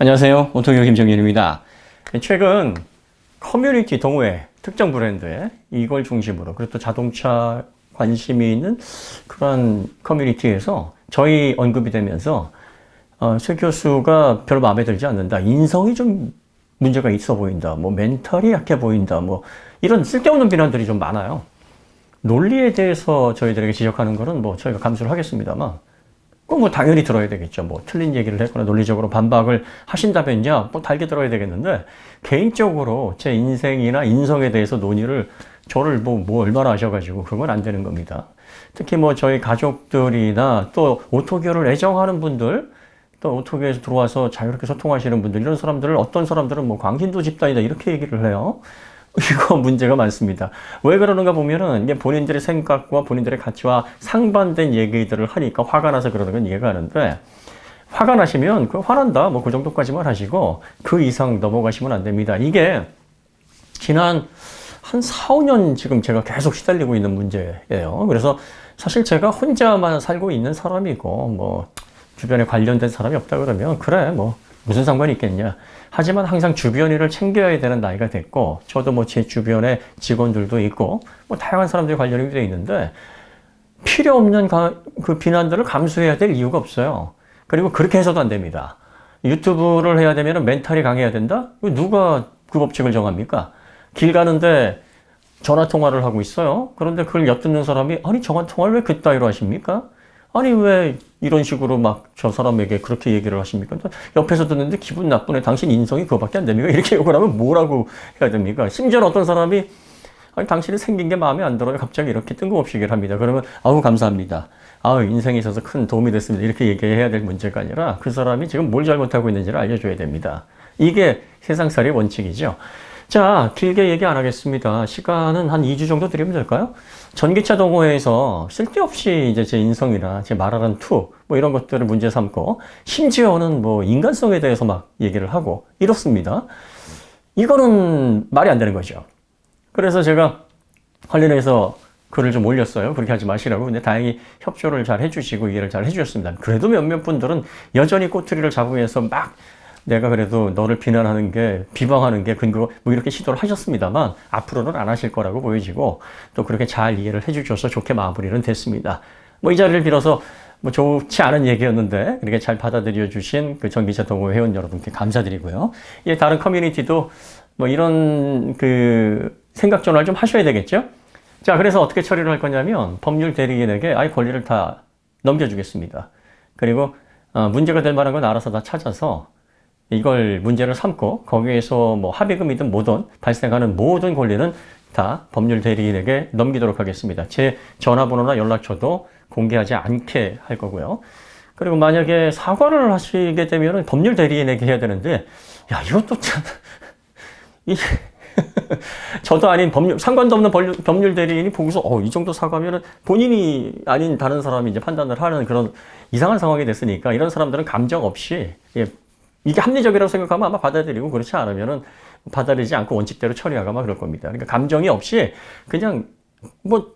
안녕하세요. 오토기오 김정현입니다. 최근 커뮤니티 동호회, 특정 브랜드에 이걸 중심으로, 그리고 또 자동차 관심이 있는 그런 커뮤니티에서 저희 언급이 되면서 崔 교수가 별로 마음에 들지 않는다. 인성이 좀 문제가 있어 보인다. 뭐 멘탈이 약해 보인다. 뭐 이런 쓸데없는 비난들이 좀 많아요. 논리에 대해서 저희들에게 지적하는 거는 뭐 저희가 감수를 하겠습니다만 그건 뭐 당연히 들어야 되겠죠. 뭐 틀린 얘기를 했거나 논리적으로 반박을 하신다면야 뭐 달게 들어야 되겠는데 개인적으로 제 인생이나 인성에 대해서 논의를 저를 뭐 얼마나 아셔가지고 그런 건 안 되는 겁니다. 특히 뭐 저희 가족들이나 또 오토교를 애정하는 분들, 또 오토교에서 들어와서 자유롭게 소통하시는 분들, 이런 사람들을 어떤 사람들은 뭐 광신도 집단이다 이렇게 얘기를 해요. 이거 문제가 많습니다. 왜 그러는가 보면은 이게 본인들의 생각과 본인들의 가치와 상반된 얘기들을 하니까 화가 나서 그러는 건 이해가 가는데, 화가 나시면 그 화난다 뭐 그 정도까지만 하시고 그 이상 넘어가시면 안 됩니다. 이게 지난 한 4, 5년 지금 제가 계속 시달리고 있는 문제예요. 그래서 사실 제가 혼자만 살고 있는 사람이고 뭐 주변에 관련된 사람이 없다 그러면 그래 뭐 무슨 상관이 있겠냐. 하지만 항상 주변 일을 챙겨야 되는 나이가 됐고, 저도 뭐 제 주변에 직원들도 있고, 뭐 다양한 사람들이 관련이 되어 있는데, 필요 없는 그 비난들을 감수해야 될 이유가 없어요. 그리고 그렇게 해서도 안 됩니다. 유튜브를 해야 되면 멘탈이 강해야 된다? 누가 그 법칙을 정합니까? 길 가는데 전화 통화를 하고 있어요. 그런데 그걸 엿듣는 사람이, 아니, 전화 통화를 왜 그따위로 하십니까? 아니 왜 이런 식으로 막 저 사람에게 그렇게 얘기를 하십니까? 옆에서 듣는데 기분 나쁘네. 당신 인성이 그거밖에 안 됩니까? 이렇게 욕을 하면 뭐라고 해야 됩니까? 심지어 어떤 사람이 아니 당신이 생긴 게 마음에 안 들어요. 갑자기 이렇게 뜬금없이 얘기를 합니다. 그러면 아우 감사합니다. 아우 인생에 있어서 큰 도움이 됐습니다. 이렇게 얘기해야 될 문제가 아니라 그 사람이 지금 뭘 잘못하고 있는지를 알려줘야 됩니다. 이게 세상살이의 원칙이죠. 자, 길게 얘기 안 하겠습니다. 시간은 한 2주 정도 드리면 될까요? 전기차 동호회에서 쓸데없이 이제 제 인성이나 제 말하는 투, 뭐 이런 것들을 문제 삼고, 심지어는 뭐 인간성에 대해서 막 얘기를 하고, 이렇습니다. 이거는 말이 안 되는 거죠. 그래서 제가 관련해서 글을 좀 올렸어요. 그렇게 하지 마시라고. 근데 다행히 협조를 잘 해주시고 이해를 잘 해주셨습니다. 그래도 몇몇 분들은 여전히 꼬투리를 잡으면서 막 내가 그래도 너를 비난하는 게, 비방하는 게 근거, 뭐 이렇게 시도를 하셨습니다만, 앞으로는 안 하실 거라고 보여지고, 또 그렇게 잘 이해를 해주셔서 좋게 마무리는 됐습니다. 뭐 이 자리를 빌어서, 뭐 좋지 않은 얘기였는데, 그렇게 잘 받아들여 주신 그 전기차 동호회 회원 여러분께 감사드리고요. 예, 다른 커뮤니티도 뭐 이런 그 생각 전환을 좀 하셔야 되겠죠? 자, 그래서 어떻게 처리를 할 거냐면, 법률 대리인에게 아예 권리를 다 넘겨주겠습니다. 그리고, 문제가 될 만한 건 알아서 다 찾아서, 이걸 문제를 삼고 거기에서 뭐 합의금이든 뭐든 발생하는 모든 권리는 다 법률 대리인에게 넘기도록 하겠습니다. 제 전화번호나 연락처도 공개하지 않게 할 거고요. 그리고 만약에 사과를 하시게 되면 법률 대리인에게 해야 되는데, 야, 이것도 참, 저도 아닌 상관도 없는 법률 대리인이 보고서, 이 정도 사과면은 본인이 아닌 다른 사람이 이제 판단을 하는 그런 이상한 상황이 됐으니까 이런 사람들은 감정 없이, 예, 이게 합리적이라고 생각하면 아마 받아들이고, 그렇지 않으면은 받아들이지 않고 원칙대로 처리하거나 그럴 겁니다. 그러니까 감정이 없이 그냥 뭐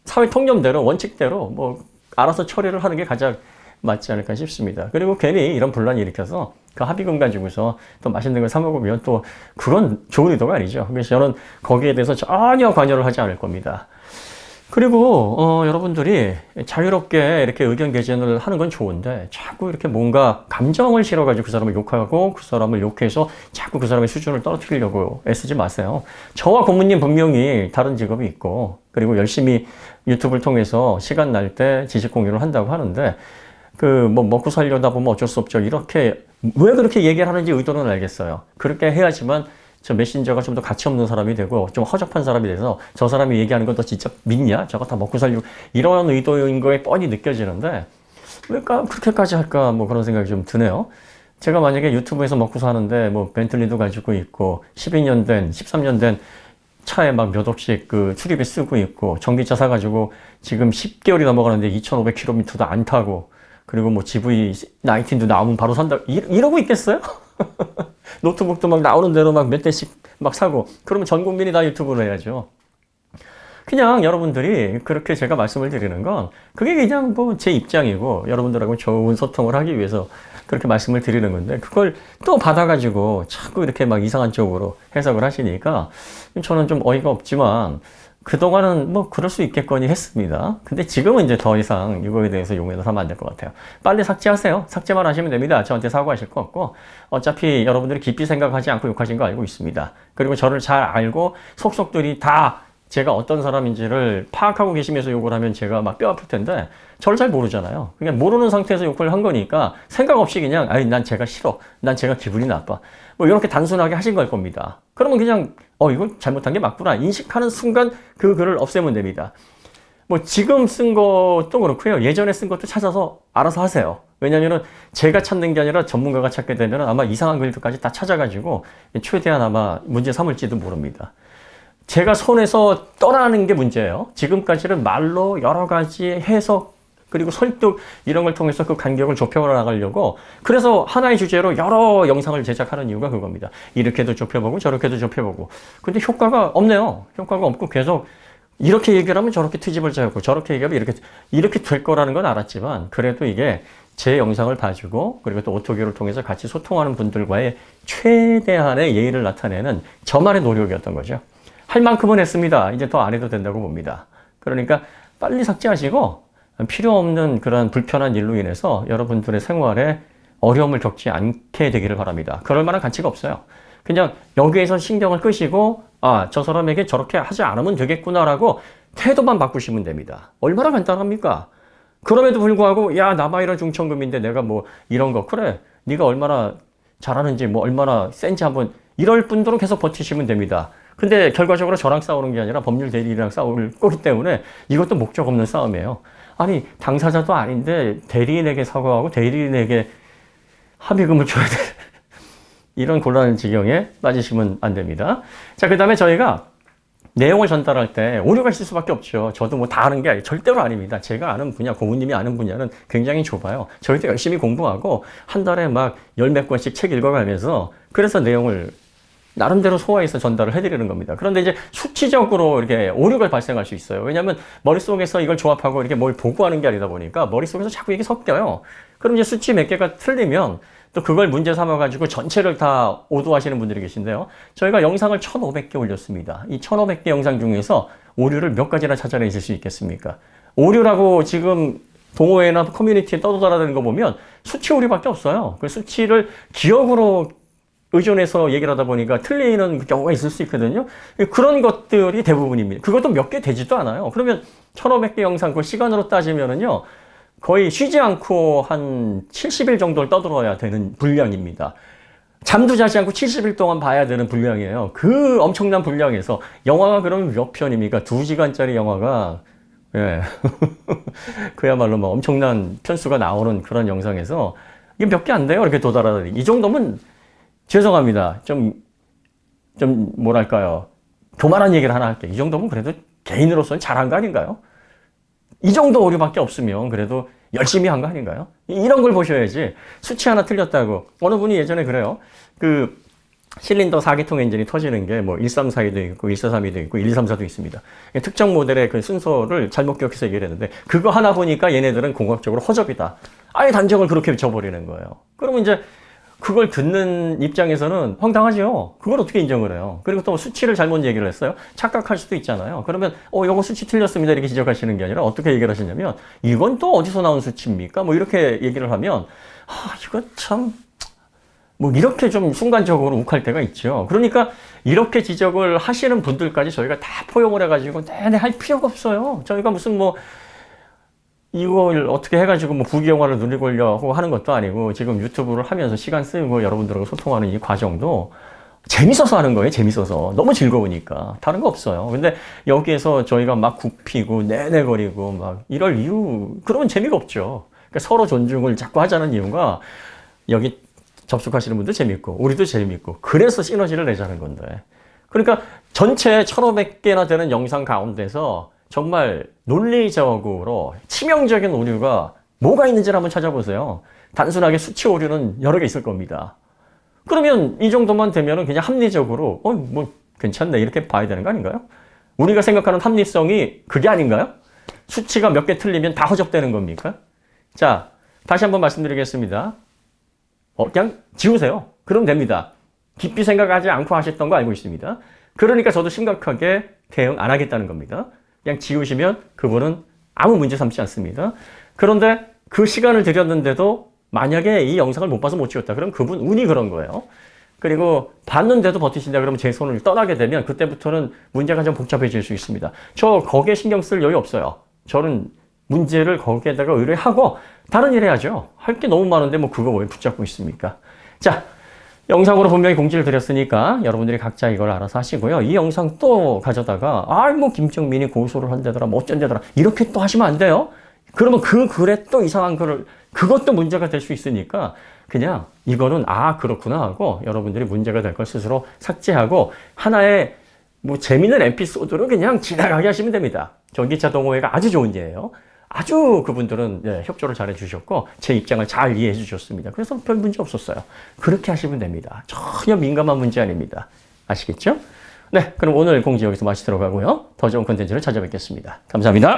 사회 통념대로 원칙대로 뭐 알아서 처리를 하는 게 가장 맞지 않을까 싶습니다. 그리고 괜히 이런 분란을 일으켜서 그 합의금 가지고서 또 맛있는 걸 사 먹으면 또 그건 좋은 의도가 아니죠. 그래서 저는 거기에 대해서 전혀 관여를 하지 않을 겁니다. 그리고 여러분들이 자유롭게 이렇게 의견 개진을 하는 건 좋은데 자꾸 이렇게 뭔가 감정을 실어가지고 그 사람을 욕하고 그 사람을 욕해서 자꾸 그 사람의 수준을 떨어뜨리려고 애쓰지 마세요. 저와 고모님 분명히 다른 직업이 있고, 그리고 열심히 유튜브를 통해서 시간 날 때 지식 공유를 한다고 하는데, 그 뭐 먹고 살려다 보면 어쩔 수 없죠. 이렇게 왜 그렇게 얘기를 하는지 의도는 알겠어요. 그렇게 해야지만 저 메신저가 좀 더 가치 없는 사람이 되고 좀 허접한 사람이 돼서 저 사람이 얘기하는 건 너 진짜 믿냐? 저거 다 먹고 살려고, 이런 의도인 거에 뻔히 느껴지는데 왜 그렇게까지 할까? 뭐 그런 생각이 좀 드네요. 제가 만약에 유튜브에서 먹고 사는데 뭐 벤틀리도 가지고 있고 12년 된, 13년 된 차에 막 몇 억씩 그 수리비 쓰고 있고 전기차 사가지고 지금 10개월이 넘어가는데 2,500km도 안 타고, 그리고 뭐 GV19도 나오면 바로 산다, 이러고 있겠어요? 노트북도 막 나오는 대로 막 몇 대씩 막 사고, 그러면 전 국민이 다 유튜브를 해야죠. 그냥 여러분들이 그렇게 제가 말씀을 드리는 건 그게 그냥 뭐 제 입장이고 여러분들하고 좋은 소통을 하기 위해서 그렇게 말씀을 드리는 건데, 그걸 또 받아가지고 자꾸 이렇게 막 이상한 쪽으로 해석을 하시니까 저는 좀 어이가 없지만, 그동안은 뭐 그럴 수 있겠거니 했습니다. 근데 지금은 이제 더 이상 이거에 대해서 용인을 하면 안 될 것 같아요. 빨리 삭제하세요. 삭제만 하시면 됩니다. 저한테 사과하실 거 없고, 어차피 여러분들이 깊이 생각하지 않고 욕하신 거 알고 있습니다. 그리고 저를 잘 알고 속속들이 다 제가 어떤 사람인지를 파악하고 계시면서 욕을 하면 제가 막 뼈 아플 텐데, 저를 잘 모르잖아요. 그냥 모르는 상태에서 욕을 한 거니까 생각 없이 그냥, 아니, 난 제가 싫어. 난 제가 기분이 나빠. 뭐 이렇게 단순하게 하신 걸 겁니다. 그러면 그냥, 이거 잘못한 게 맞구나. 인식하는 순간 그 글을 없애면 됩니다. 뭐 지금 쓴 것도 그렇고요. 예전에 쓴 것도 찾아서 알아서 하세요. 왜냐면은 제가 찾는 게 아니라 전문가가 찾게 되면 아마 이상한 글들까지 다 찾아가지고 최대한 아마 문제 삼을지도 모릅니다. 제가 손에서 떠나는 게 문제예요. 지금까지는 말로 여러 가지 해석, 그리고 설득 이런 걸 통해서 그 간격을 좁혀 나가려고, 그래서 하나의 주제로 여러 영상을 제작하는 이유가 그겁니다. 이렇게도 좁혀보고 저렇게도 좁혀보고. 근데 효과가 없네요. 효과가 없고 계속 이렇게 얘기를 하면 저렇게 트집을 잡고, 저렇게 얘기하면 이렇게 될 거라는 건 알았지만, 그래도 이게 제 영상을 봐주고 그리고 또 오토교를 통해서 같이 소통하는 분들과의 최대한의 예의를 나타내는 저만의 노력이었던 거죠. 할 만큼은 했습니다. 이제 더 안 해도 된다고 봅니다. 그러니까 빨리 삭제하시고, 필요 없는 그런 불편한 일로 인해서 여러분들의 생활에 어려움을 겪지 않게 되기를 바랍니다. 그럴 만한 가치가 없어요. 그냥 여기에서 신경을 끄시고, 저 사람에게 저렇게 하지 않으면 되겠구나라고 태도만 바꾸시면 됩니다. 얼마나 간단합니까? 그럼에도 불구하고, 야, 나만 이런 중천금인데 내가 뭐 이런 거, 그래, 네가 얼마나 잘하는지, 뭐 얼마나 센지 한번, 이럴 뿐더러 계속 버티시면 됩니다. 근데 결과적으로 저랑 싸우는 게 아니라 법률 대리인이랑 싸울 거기 때문에 이것도 목적 없는 싸움이에요. 아니, 당사자도 아닌데 대리인에게 사과하고 대리인에게 합의금을 줘야 돼. 이런 곤란한 지경에 빠지시면 안 됩니다. 자, 그 다음에 저희가 내용을 전달할 때 오류가 있을 수밖에 없죠. 저도 뭐 다 아는 게 절대로 아닙니다. 제가 아는 분야, 고모님이 아는 분야는 굉장히 좁아요. 저희도 열심히 공부하고 한 달에 막 열 몇 권씩 책 읽어가면서 그래서 내용을 나름대로 소화해서 전달을 해드리는 겁니다. 그런데 이제 수치적으로 이렇게 오류가 발생할 수 있어요. 왜냐하면 머릿속에서 이걸 조합하고 이렇게 뭘 보고하는 게 아니다 보니까 머릿속에서 자꾸 이게 섞여요. 그럼 이제 수치 몇 개가 틀리면 또 그걸 문제 삼아가지고 전체를 다 오도하시는 분들이 계신데요. 저희가 영상을 1,500개 올렸습니다. 이 1,500개 영상 중에서 오류를 몇 가지나 찾아내실 수 있겠습니까? 오류라고 지금 동호회나 커뮤니티에 떠돌아다니는 거 보면 수치 오류밖에 없어요. 그 수치를 기억으로 의존해서 얘기를 하다 보니까 틀리는 경우가 있을 수 있거든요. 그런 것들이 대부분입니다. 그것도 몇 개 되지도 않아요. 그러면 1,500개 영상 그 시간으로 따지면은요, 거의 쉬지 않고 한 70일 정도를 떠들어야 되는 분량입니다. 잠도 자지 않고 70일 동안 봐야 되는 분량이에요. 그 엄청난 분량에서 영화가 그러면 몇 편입니까? 2시간짜리 영화가, 예. 그야말로 뭐 엄청난 편수가 나오는 그런 영상에서 이게 몇 개 안 돼요. 이렇게 도달하다니. 이 정도면 죄송합니다. 뭐랄까요. 교만한 얘기를 하나 할게요. 이 정도면 그래도 개인으로서는 잘한 거 아닌가요? 이 정도 오류밖에 없으면 그래도 열심히 한 거 아닌가요? 이런 걸 보셔야지. 수치 하나 틀렸다고. 어느 분이 예전에 그래요. 그 실린더 4기통 엔진이 터지는 게 뭐 1342도 있고 1432도 있고 1234도 있습니다. 특정 모델의 그 순서를 잘못 기억해서 얘기를 했는데 그거 하나 보니까 얘네들은 공학적으로 허접이다. 아예 단정을 그렇게 쳐버리는 거예요. 그러면 이제 그걸 듣는 입장에서는 황당하죠. 그걸 어떻게 인정을 해요? 그리고 또 수치를 잘못 얘기를 했어요. 착각할 수도 있잖아요. 그러면 요거 수치 틀렸습니다 이렇게 지적하시는 게 아니라 어떻게 얘기를 하시냐면 이건 또 어디서 나온 수치입니까? 뭐 이렇게 얘기를 하면 이거 참 뭐 이렇게 좀 순간적으로 욱할 때가 있죠. 그러니까 이렇게 지적을 하시는 분들까지 저희가 다 포용을 해가지고 내내 할 필요가 없어요. 저희가 무슨 뭐 이걸 어떻게 해가지고 뭐 부귀영화를 누리려고 하는 것도 아니고 지금 유튜브를 하면서 시간 쓰고 여러분들하고 소통하는 이 과정도 재밌어서 하는 거예요. 재밌어서. 너무 즐거우니까. 다른 거 없어요. 근데 여기에서 저희가 막 굽히고 내내거리고 막 이럴 이유, 그러면 재미가 없죠. 그러니까 서로 존중을 자꾸 하자는 이유가 여기 접속하시는 분도 재밌고 우리도 재밌고 그래서 시너지를 내자는 건데. 그러니까 전체 1,500개나 되는 영상 가운데서 정말 논리적으로 치명적인 오류가 뭐가 있는지를 한번 찾아보세요. 단순하게 수치 오류는 여러 개 있을 겁니다. 그러면 이 정도만 되면 그냥 합리적으로 뭐 괜찮네 이렇게 봐야 되는 거 아닌가요? 우리가 생각하는 합리성이 그게 아닌가요? 수치가 몇 개 틀리면 다 허접되는 겁니까? 자, 다시 한번 말씀드리겠습니다. 그냥 지우세요. 그럼 됩니다. 깊이 생각하지 않고 하셨던 거 알고 있습니다. 그러니까 저도 심각하게 대응 안 하겠다는 겁니다. 그냥 지우시면 그분은 아무 문제 삼지 않습니다. 그런데 그 시간을 들였는데도 만약에 이 영상을 못 봐서 못 지웠다. 그럼 그분 운이 그런 거예요. 그리고 봤는데도 버티신다 그러면 제 손을 떠나게 되면 그때부터는 문제가 좀 복잡해질 수 있습니다. 저 거기에 신경 쓸 여유 없어요. 저는 문제를 거기에다가 의뢰하고 다른 일 해야죠. 할 게 너무 많은데 뭐 그거 왜 붙잡고 있습니까? 자, 영상으로 분명히 공지를 드렸으니까 여러분들이 각자 이걸 알아서 하시고요. 이 영상 또 가져다가 뭐 김정민이 고소를 한다더라 뭐 어쩐다더라 이렇게 또 하시면 안 돼요. 그러면 그 글에 또 이상한 글을 그것도 문제가 될 수 있으니까 그냥 이거는 그렇구나 하고 여러분들이 문제가 될 걸 스스로 삭제하고 하나의 뭐 재미있는 에피소드로 그냥 지나가게 하시면 됩니다. 전기차 동호회가 아주 좋은 예예요. 아주 그분들은 협조를 잘 해주셨고 제 입장을 잘 이해해 주셨습니다. 그래서 별 문제 없었어요. 그렇게 하시면 됩니다. 전혀 민감한 문제 아닙니다. 아시겠죠? 네, 그럼 오늘 공지 여기서 마치도록 하고요. 더 좋은 콘텐츠를 찾아뵙겠습니다. 감사합니다.